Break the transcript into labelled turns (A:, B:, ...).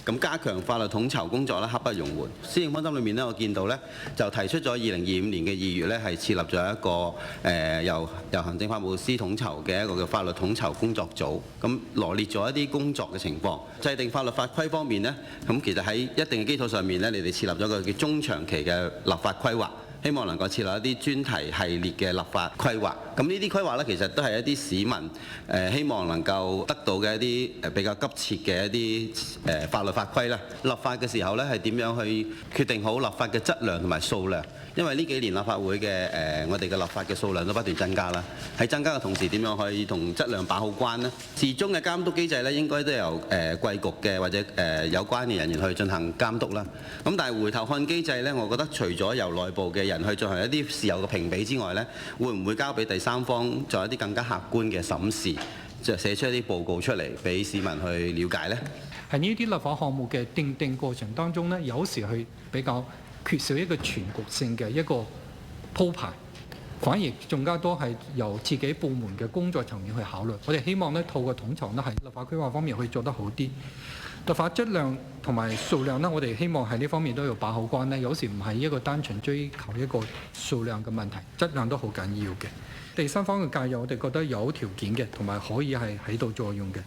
A: 咁加強法律統籌工作咧，刻不容緩。施政方針裏面咧，我見到咧就提出咗2025年嘅2月咧，係設立咗一個由行政法務司統籌嘅一個叫法律統籌工作組，咁羅列咗一啲工作嘅情況。制定法律法規方面呢，咁其實喺一定嘅基礎上面呢，你哋設立咗一個叫中長期嘅立法規劃。希望能夠設立一啲專題系列嘅立法規劃，咁呢啲規劃呢，其實都係一啲市民希望能夠得到嘅一啲比較急切嘅一啲法律法規啦。立法嘅時候呢，係點樣去決定好立法嘅質量同埋數量？因為呢幾年立法會嘅我哋嘅立法嘅數量都不斷增加啦，喺增加嘅同時，點樣可以同質量把好關呢？始終嘅監督機制呢，應該都由貴局嘅或者有關嘅人員去進行監督啦。咁但係回頭看機制呢，我覺得除咗由內部嘅人去進行一啲事後嘅評比之外呢，會唔會交俾第三方做一啲更加客觀嘅審視，就寫出一啲報告出嚟俾市民去了解呢？
B: 喺呢啲立法項目嘅定過程當中呢，有時係比較缺少一個全局性嘅一個鋪排，反而更加多係由自己部門嘅工作層面去考慮。我哋希望呢，透過統籌呢，喺立法規劃方面可以做得好啲。立法質量同埋數量呢，我哋希望喺呢方面都要把好關呢。有時唔係一個單純追求一個數量嘅問題，質量都好緊要嘅。第三方嘅介入，我哋覺得有條件嘅，同埋可以係喺度作用嘅。